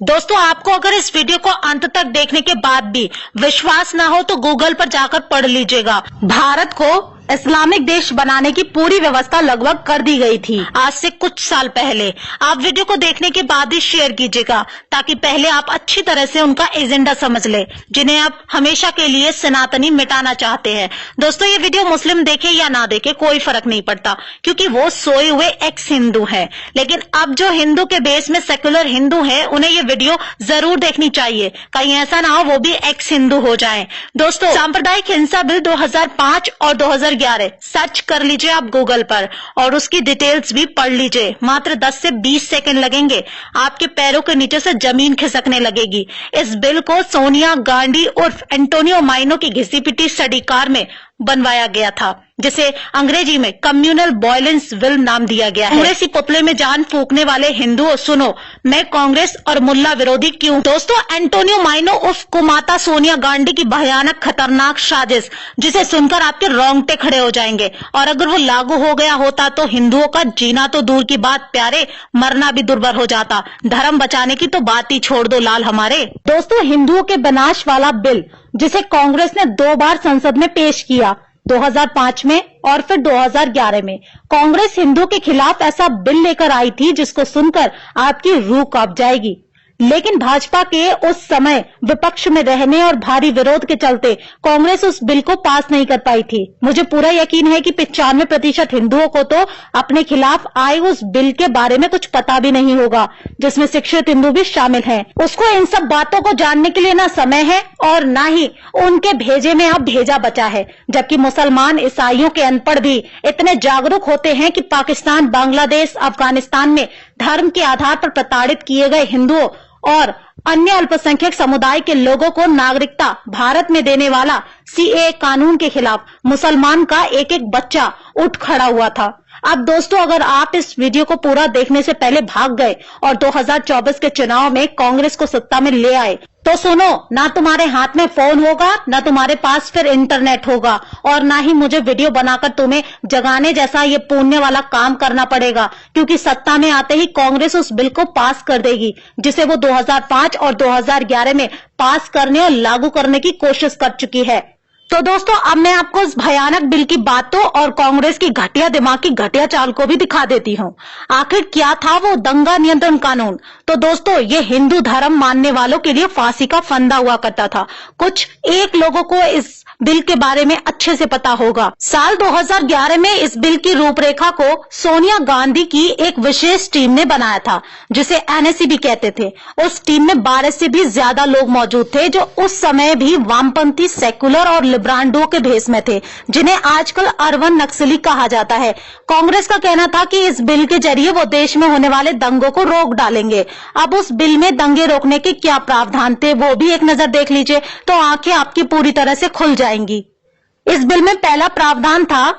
दोस्तों, आपको अगर इस वीडियो को अंत तक देखने के बाद भी विश्वास ना हो तो गूगल पर जाकर पढ़ लीजिएगा। भारत को इस्लामिक देश बनाने की पूरी व्यवस्था लगभग कर दी गई थी आज से कुछ साल पहले। आप वीडियो को देखने के बाद ही शेयर कीजिएगा ताकि पहले आप अच्छी तरह से उनका एजेंडा समझ ले, जिन्हें आप हमेशा के लिए सनातनी मिटाना चाहते हैं। दोस्तों, ये वीडियो मुस्लिम देखे या ना देखे कोई फर्क नहीं पड़ता, क्योंकि वो सोए हुए एक्स हिंदू है। लेकिन अब जो हिंदू के बेस में सेक्युलर हिंदू है, उन्हें ये वीडियो जरूर देखनी चाहिए, कहीं ऐसा ना हो वो भी एक्स हिंदू हो जाए। दोस्तों, सांप्रदायिक हिंसा बिल 2005 और 2011 सर्च कर लीजिए आप गूगल पर और उसकी डिटेल्स भी पढ़ लीजिए। मात्र 10 से 20 सेकंड लगेंगे, आपके पैरों के नीचे से जमीन खिसकने लगेगी। इस बिल को सोनिया गांधी उर्फ एंटोनियो माइनो की घिसी पिटी स्टडी कार में बनवाया गया था, जिसे अंग्रेजी में कम्युनल वायलेंस बिल नाम दिया गया है। पूरे सी पुतले में जान फूकने वाले हिंदुओं, सुनो, मैं कांग्रेस और मुल्ला विरोधी क्यों। दोस्तों, एंटोनियो माइनो उर्फ कुमाता सोनिया गांधी की भयानक खतरनाक साजिश, जिसे सुनकर आपके रोंगटे खड़े हो जाएंगे। और अगर वो लागू हो गया होता तो हिंदुओं का जीना तो दूर की बात प्यारे, मरना भी दुर्बर हो जाता। धर्म बचाने की तो बात ही छोड़ दो लाल हमारे। दोस्तों, हिंदुओं के विनाश वाला बिल, जिसे कांग्रेस ने 2 बार संसद में पेश किया, 2005 में और फिर 2011 में, कांग्रेस हिंदुओं के खिलाफ ऐसा बिल लेकर आई थी जिसको सुनकर आपकी रूह कांप जाएगी। लेकिन भाजपा के उस समय विपक्ष में रहने और भारी विरोध के चलते कांग्रेस उस बिल को पास नहीं कर पाई थी। मुझे पूरा यकीन है कि 95% हिंदुओं को तो अपने खिलाफ आए उस बिल के बारे में कुछ पता भी नहीं होगा, जिसमें शिक्षित हिंदू भी शामिल हैं। उसको इन सब बातों को जानने के लिए ना समय है और ना ही उनके भेजे में अब भेजा बचा है। जबकि मुसलमान, ईसाइयों के अनपढ़ भी इतने जागरूक होते हैं कि पाकिस्तान, बांग्लादेश, अफगानिस्तान में धर्म के आधार पर प्रताड़ित किए गए हिंदुओं और अन्य अल्पसंख्यक समुदाय के लोगों को नागरिकता भारत में देने वाला सीए कानून के खिलाफ मुसलमान का एक एक बच्चा उठ खड़ा हुआ था। अब दोस्तों, अगर आप इस वीडियो को पूरा देखने से पहले भाग गए और 2024 के चुनाव में कांग्रेस को सत्ता में ले आए, तो सुनो, ना तुम्हारे हाथ में फोन होगा, ना तुम्हारे पास फिर इंटरनेट होगा, और ना ही मुझे वीडियो बनाकर तुम्हें जगाने जैसा ये पुण्य वाला काम करना पड़ेगा, क्योंकि सत्ता में आते ही कांग्रेस उस बिल को पास कर देगी, जिसे वो 2005 और 2011 में पास करने और लागू करने की कोशिश कर चुकी है। तो दोस्तों, अब मैं आपको इस भयानक बिल की बातों और कांग्रेस की घटिया दिमाग की घटिया चाल को भी दिखा देती हूँ। आखिर क्या था वो दंगा नियंत्रण कानून। तो दोस्तों, ये हिंदू धर्म मानने वालों के लिए फांसी का फंदा हुआ करता था। कुछ एक लोगों को इस बिल के बारे में अच्छे से पता होगा। साल 2011 में इस बिल की रूपरेखा को सोनिया गांधी की एक विशेष टीम ने बनाया था, जिसे एनएसी भी कहते थे। उस टीम में 12 से भी ज्यादा लोग मौजूद थे, जो उस समय भी वामपंथी, सेकुलर और लिब्रांडो के भेष में थे, जिन्हें आजकल अरवन नक्सली कहा जाता है। कांग्रेस का कहना था कि इस बिल के जरिए वो देश में होने वाले दंगों को रोक डालेंगे। अब उस बिल में दंगे रोकने के क्या प्रावधान थे, वो भी एक नजर देख लीजिए, तो आंखें आपकी पूरी तरह से खुल जाएंगी। इस बिल में पहला प्रावधान था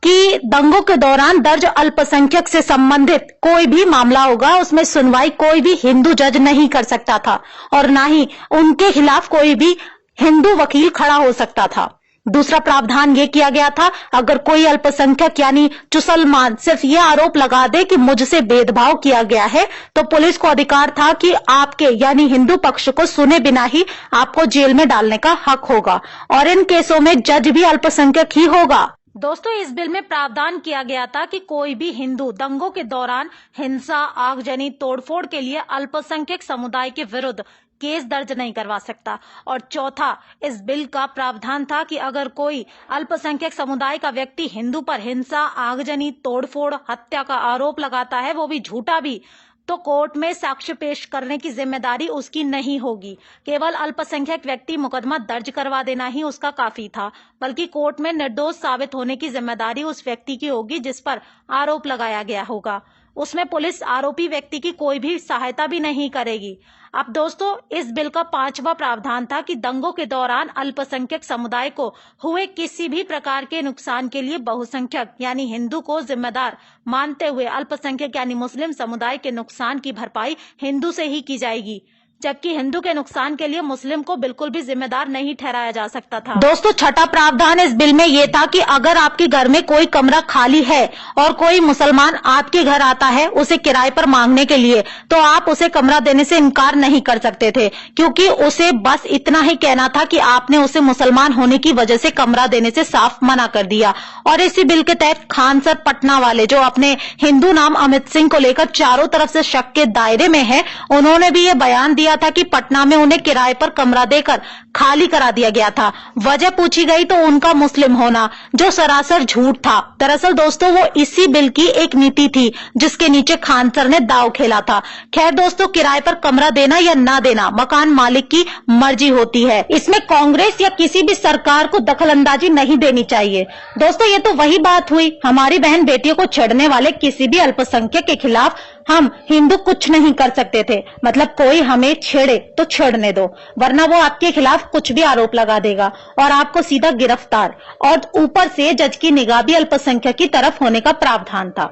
कि दंगों के दौरान दर्ज अल्पसंख्यक से संबंधित कोई भी मामला होगा, उसमें सुनवाई कोई भी हिंदू जज नहीं कर सकता था और ना ही उनके खिलाफ कोई भी हिंदू वकील खड़ा हो सकता था। दूसरा प्रावधान ये किया गया था, अगर कोई अल्पसंख्यक यानी मुसलमान सिर्फ ये आरोप लगा दे कि मुझसे भेदभाव किया गया है, तो पुलिस को अधिकार था कि आपके यानी हिंदू पक्ष को सुने बिना ही आपको जेल में डालने का हक होगा, और इन केसों में जज भी अल्पसंख्यक ही होगा। दोस्तों, इस बिल में प्रावधान किया गया था कि कोई भी हिंदू दंगों के दौरान हिंसा, आगजनी, तोड़फोड़ के लिए अल्पसंख्यक समुदाय के विरुद्ध केस दर्ज नहीं करवा सकता। और चौथा, इस बिल का प्रावधान था कि अगर कोई अल्पसंख्यक समुदाय का व्यक्ति हिंदू पर हिंसा, आगजनी, तोड़फोड़, हत्या का आरोप लगाता है, वो भी झूठा भी, तो कोर्ट में साक्ष्य पेश करने की जिम्मेदारी उसकी नहीं होगी। केवल अल्पसंख्यक व्यक्ति मुकदमा दर्ज करवा देना ही उसका काफी था, बल्कि कोर्ट में निर्दोष साबित होने की जिम्मेदारी उस व्यक्ति की होगी जिस पर आरोप लगाया गया होगा। उसमें पुलिस आरोपी व्यक्ति की कोई भी सहायता भी नहीं करेगी। अब दोस्तों, इस बिल का 5वां प्रावधान था कि दंगों के दौरान अल्पसंख्यक समुदाय को हुए किसी भी प्रकार के नुकसान के लिए बहुसंख्यक यानी हिंदू को जिम्मेदार मानते हुए अल्पसंख्यक यानी मुस्लिम समुदाय के नुकसान की भरपाई हिंदू से ही की जाएगी। जबकि हिंदू के नुकसान के लिए मुस्लिम को बिल्कुल भी जिम्मेदार नहीं ठहराया जा सकता था। दोस्तों, छठा प्रावधान इस बिल में ये था कि अगर आपके घर में कोई कमरा खाली है और कोई मुसलमान आपके घर आता है उसे किराए पर मांगने के लिए, तो आप उसे कमरा देने से इनकार नहीं कर सकते थे, क्योंकि उसे बस इतना ही कहना था कि आपने उसे मुसलमान होने की वजह से कमरा देने से साफ मना कर दिया। और इसी बिल के तहत खान सर पटना वाले, जो अपने हिंदू नाम अमित सिंह को लेकर चारों तरफ से शक के दायरे में है, उन्होंने भी ये बयान दिया था कि पटना में उन्हें किराए पर कमरा देकर खाली करा दिया गया था। वजह पूछी गई तो उनका मुस्लिम होना, जो सरासर झूठ था। दरअसल दोस्तों, वो इसी बिल की एक नीति थी जिसके नीचे खान सर ने दांव खेला था। खैर दोस्तों, किराए पर कमरा देना या ना देना मकान मालिक की मर्जी होती है, इसमें कांग्रेस या किसी भी सरकार को दखलंदाजी नहीं देनी चाहिए। दोस्तों, ये तो वही बात हुई, हमारी बहन बेटियों को छेड़ने वाले किसी भी अल्पसंख्यक के खिलाफ हम हिंदू कुछ नहीं कर सकते थे। मतलब कोई हमें छेड़े तो छेड़ने दो, वरना वो आपके खिलाफ कुछ भी आरोप लगा देगा और आपको सीधा गिरफ्तार, और ऊपर से जज की निगाह भी अल्पसंख्यक की तरफ होने का प्रावधान था।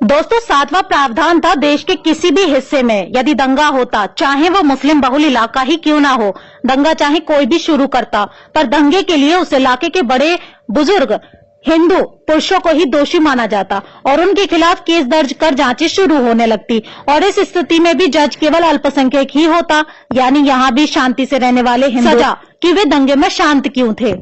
दोस्तों, सातवां प्रावधान था देश के किसी भी हिस्से में यदि दंगा होता, चाहे वो मुस्लिम बहुल इलाका ही क्यों ना हो, दंगा चाहे कोई भी शुरू करता, पर दंगे के लिए उस इलाके के बड़े बुजुर्ग हिंदू पुरुषों को ही दोषी माना जाता और उनके खिलाफ केस दर्ज कर जांचें शुरू होने लगती। और इस स्थिति में भी जज केवल अल्पसंख्यक ही होता, यानी यहाँ भी शांति से रहने वाले हिंदू, सजा कि वे दंगे में शांत क्यों थे।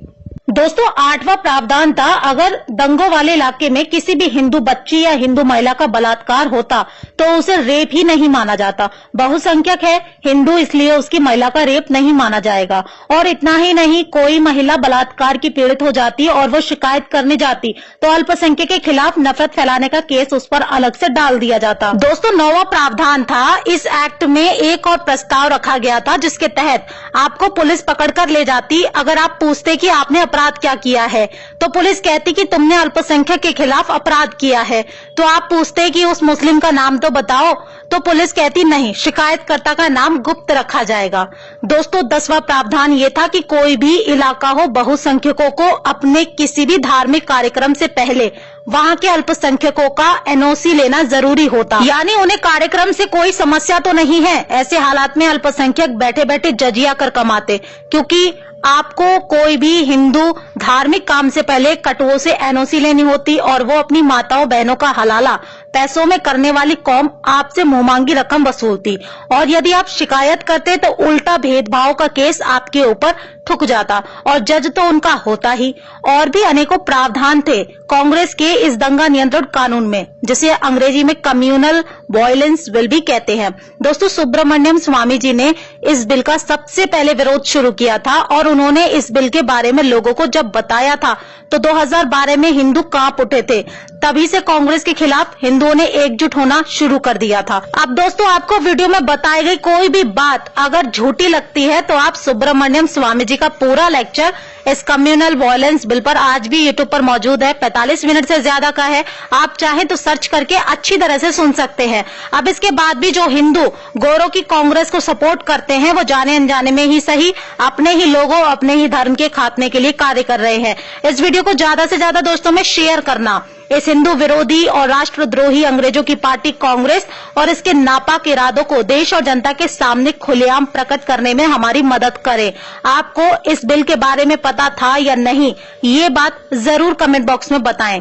दोस्तों, आठवां प्रावधान था अगर दंगों वाले इलाके में किसी भी हिंदू बच्ची या हिंदू महिला का बलात्कार होता तो उसे रेप ही नहीं माना जाता। बहुसंख्यक है हिंदू, इसलिए उसकी महिला का रेप नहीं माना जाएगा। और इतना ही नहीं, कोई महिला बलात्कार की पीड़ित हो जाती और वो शिकायत करने जाती तो अल्पसंख्यक के खिलाफ नफरत फैलाने का केस उस पर अलग से डाल दिया जाता। दोस्तों, नौवां प्रावधान था, इस एक्ट में एक और प्रस्ताव रखा गया था जिसके तहत आपको पुलिस पकड़कर ले जाती अगर आप पूछते कि आपने अपराध क्या किया है, तो पुलिस कहती कि तुमने अल्पसंख्यक के खिलाफ अपराध किया है। तो आप पूछते कि उस मुस्लिम का नाम तो बताओ, तो पुलिस कहती नहीं, शिकायतकर्ता का नाम गुप्त रखा जाएगा। दोस्तों, 10वां प्रावधान ये था कि कोई भी इलाका हो, बहुसंख्यकों को अपने किसी भी धार्मिक कार्यक्रम से पहले वहां के अल्पसंख्यकों का एनओसी लेना जरूरी होता, यानी उन्हें कार्यक्रम से कोई समस्या तो नहीं है। ऐसे हालात में अल्पसंख्यक बैठे बैठे जजिया कर कमाते, क्योंकि आपको कोई भी हिंदू धार्मिक काम से पहले कटुओं से एनओसी लेनी होती और वो अपनी माताओं बहनों का हलाला पैसों में करने वाली कौम आपसे मुंहमांगी रकम वसूलती, और यदि आप शिकायत करते तो उल्टा भेदभाव का केस आपके ऊपर ठुक जाता और जज तो उनका होता ही। और भी अनेकों प्रावधान थे कांग्रेस के इस दंगा नियंत्रण कानून में, जिसे अंग्रेजी में कम्युनल वायलेंस बिल भी कहते हैं। दोस्तों, सुब्रमण्यम स्वामी जी ने इस बिल का सबसे पहले विरोध शुरू किया था और उन्होंने इस बिल के बारे में लोगों को जब बताया था तो 2012 में हिंदू कांप उठे थे। तभी से कांग्रेस के खिलाफ हिंदुओं ने एकजुट होना शुरू कर दिया था। अब दोस्तों, आपको वीडियो में बताई गई कोई भी बात अगर झूठी लगती है तो आप सुब्रमण्यम स्वामी जी का पूरा लेक्चर इस कम्युनल वायलेंस बिल पर आज भी यूट्यूब पर मौजूद है। 45 मिनट से ज्यादा का है, आप चाहें तो सर्च करके अच्छी तरह से सुन सकते हैं। अब इसके बाद भी जो हिंदू गोरों की कांग्रेस को सपोर्ट करते हैं वो जाने अनजाने में ही सही अपने ही लोगों, अपने ही धर्म के खात्मे के लिए कार्य कर रहे हैं। इस वीडियो को ज्यादा से ज्यादा दोस्तों में शेयर करना इस हिंदू विरोधी और राष्ट्रद्रोही अंग्रेजों की पार्टी कांग्रेस और इसके नापाक इरादों को देश और जनता के सामने खुलेआम प्रकट करने में हमारी मदद करे। आपको इस बिल के बारे में पता था या नहीं, ये बात जरूर कमेंट बॉक्स में बताएं।